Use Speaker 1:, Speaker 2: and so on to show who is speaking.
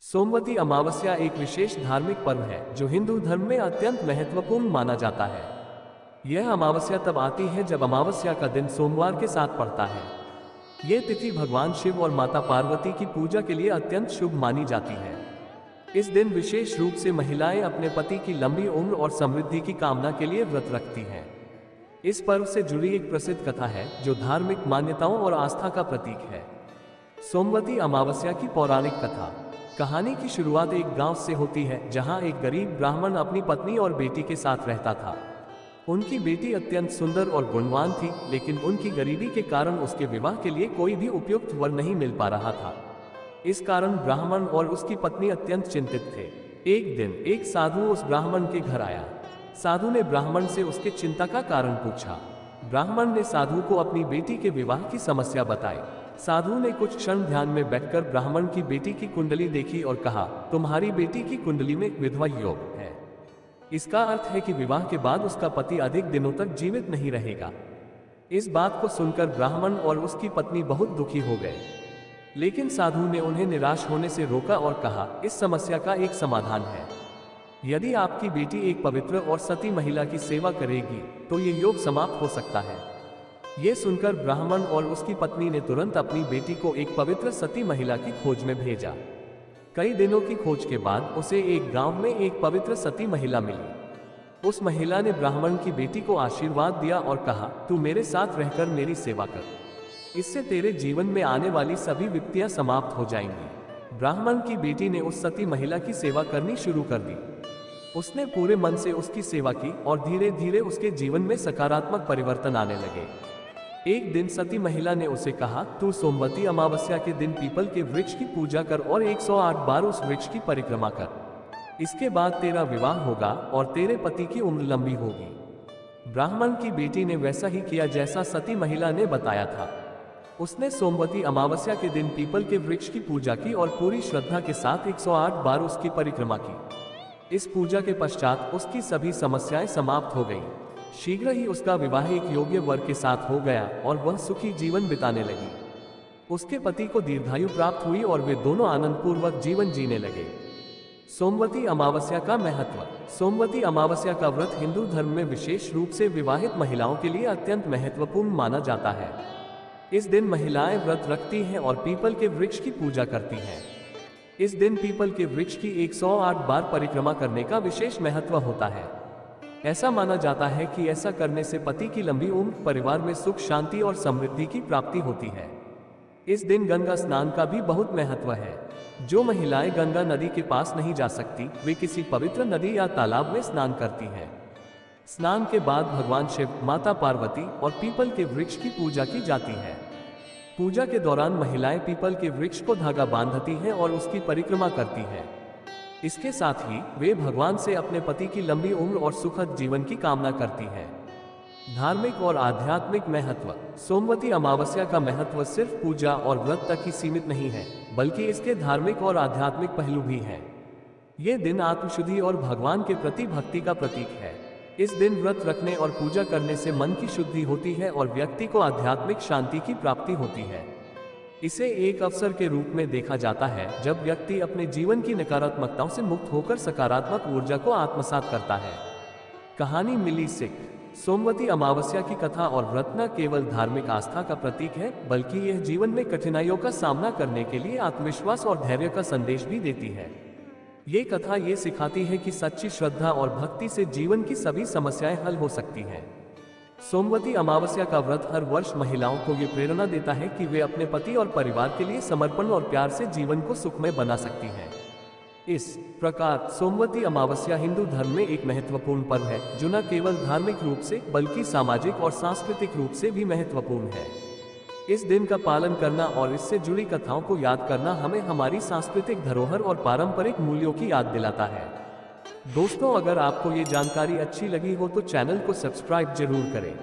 Speaker 1: सोमवती अमावस्या एक विशेष धार्मिक पर्व है जो हिंदू धर्म में अत्यंत महत्वपूर्ण माना जाता है। यह अमावस्या तब आती है जब अमावस्या का दिन सोमवार के साथ पड़ता है। यह तिथि भगवान शिव और माता पार्वती की पूजा के लिए अत्यंत शुभ मानी जाती है। इस दिन विशेष रूप से महिलाएं अपने पति की लंबी उम्र और समृद्धि की कामना के लिए व्रत रखती हैं। इस पर्व से जुड़ी एक प्रसिद्ध कथा है जो धार्मिक मान्यताओं और आस्था का प्रतीक है। सोमवती अमावस्या की पौराणिक कथा। कहानी की शुरुआत एक गांव से होती है जहां एक गरीब ब्राह्मण अपनी पत्नी और बेटी के साथ रहता था। उनकी बेटी अत्यंत सुंदर और गुणवान थी, लेकिन उनकी गरीबी के कारण उसके विवाह के लिए कोई भी उपयुक्त वर नहीं मिल पा रहा था। इस कारण ब्राह्मण और उसकी पत्नी अत्यंत चिंतित थे। एक दिन एक साधु उस ब्राह्मण के घर आया। साधु ने ब्राह्मण से उसके चिंता का कारण पूछा। ब्राह्मण ने साधु को अपनी बेटी के विवाह की समस्या बताई। साधु ने कुछ क्षण ध्यान में बैठकर ब्राह्मण की बेटी की कुंडली देखी और कहा, तुम्हारी बेटी की कुंडली में विधवा योग है। इसका अर्थ है कि विवाह के बाद उसका पति अधिक दिनों तक जीवित नहीं रहेगा। इस बात को सुनकर ब्राह्मण और उसकी पत्नी बहुत दुखी हो गए, लेकिन साधु ने उन्हें निराश होने से रोका और कहा, इस समस्या का एक समाधान है। यदि आपकी बेटी एक पवित्र और सती महिला की सेवा करेगी तो ये योग समाप्त हो सकता है। ये सुनकर ब्राह्मण और उसकी पत्नी ने तुरंत अपनी बेटी को एक पवित्र सती महिला की खोज में भेजा। कई दिनों की खोज के बाद उसे एक गांव में एक पवित्र सती महिला मिली। उस महिला ने ब्राह्मण की बेटी को आशीर्वाद दिया और कहा, तू मेरे साथ रहकर मेरी सेवा कर, इससे तेरे जीवन में आने वाली सभी विपत्तियां समाप्त हो जाएंगी। ब्राह्मण की बेटी ने उस सती महिला की सेवा करनी शुरू कर दी। उसने पूरे मन से उसकी सेवा की और धीरे धीरे उसके जीवन में सकारात्मक परिवर्तन आने लगे। एक दिन सती महिला ने उसे कहा, तू सोमवती अमावस्या के दिन पीपल के वृक्ष की पूजा कर और 108 बार उस वृक्ष की परिक्रमा कर। इसके बाद तेरा विवाह होगा और तेरे पति की उम्र लंबी होगी। ब्राह्मण की बेटी ने वैसा ही किया जैसा सती महिला ने बताया था। उसने सोमवती अमावस्या के दिन पीपल के वृक्ष की पूजा की और पूरी श्रद्धा के साथ 108 बार उसकी परिक्रमा की। इस पूजा के पश्चात उसकी सभी समस्याएं समाप्त हो गईं। शीघ्र ही उसका विवाह एक योग्य वर के साथ हो गया और वह सुखी जीवन बिताने लगी। उसके पति को दीर्घायु प्राप्त हुई और वे दोनों आनंदपूर्वक जीवन जीने लगे। सोमवती अमावस्या का महत्व। सोमवती अमावस्या का व्रत हिंदू धर्म में विशेष रूप से विवाहित महिलाओं के लिए अत्यंत महत्वपूर्ण माना जाता है। इस दिन महिलाएं व्रत रखती हैं और पीपल के वृक्ष की पूजा करती हैं। इस दिन पीपल के वृक्ष की 108 बार परिक्रमा करने का विशेष महत्व होता है। ऐसा माना जाता है कि ऐसा करने से पति की लंबी उम्र, परिवार में सुख शांति और समृद्धि की प्राप्ति होती है। इस दिन गंगा स्नान का भी बहुत महत्व है। जो महिलाएं गंगा नदी के पास नहीं जा सकती, वे किसी पवित्र नदी या तालाब में स्नान करती हैं। स्नान के बाद भगवान शिव, माता पार्वती और पीपल के वृक्ष की पूजा की जाती है। पूजा के दौरान महिलाएं पीपल के वृक्ष को धागा बांधती हैं और उसकी परिक्रमा करती हैं। इसके साथ ही वे भगवान से अपने पति की लंबी उम्र और सुखद जीवन की कामना करती हैं। धार्मिक और आध्यात्मिक महत्व। सोमवती अमावस्या का महत्व सिर्फ पूजा और व्रत तक ही सीमित नहीं है, बल्कि इसके धार्मिक और आध्यात्मिक पहलू भी हैं। ये दिन आत्मशुद्धि और भगवान के प्रति भक्ति का प्रतीक है। इस दिन व्रत रखने और पूजा करने से मन की शुद्धि होती है और व्यक्ति को आध्यात्मिक शांति की प्राप्ति होती है। इसे एक अवसर के रूप में देखा जाता है जब व्यक्ति अपने जीवन की नकारात्मकताओं से मुक्त होकर सकारात्मक ऊर्जा को आत्मसात करता है। कहानी मिली सीख। सोमवती अमावस्या की कथा और व्रत न केवल धार्मिक आस्था का प्रतीक है, बल्कि यह जीवन में कठिनाइयों का सामना करने के लिए आत्मविश्वास और धैर्य का संदेश भी देती है। ये कथा ये सिखाती है कि सच्ची श्रद्धा और भक्ति से जीवन की सभी समस्याएं हल हो सकती हैं। सोमवती अमावस्या का व्रत हर वर्ष महिलाओं को ये प्रेरणा देता है कि वे अपने पति और परिवार के लिए समर्पण और प्यार से जीवन को सुखमय बना सकती हैं। इस प्रकार सोमवती अमावस्या हिंदू धर्म में एक महत्वपूर्ण पर्व है जो न केवल धार्मिक रूप से बल्कि सामाजिक और सांस्कृतिक रूप से भी महत्वपूर्ण है। इस दिन का पालन करना और इससे जुड़ी कथाओं को याद करना हमें हमारी सांस्कृतिक धरोहर और पारंपरिक मूल्यों की याद दिलाता है। दोस्तों, अगर आपको ये जानकारी अच्छी लगी हो तो चैनल को सब्सक्राइब जरूर करें।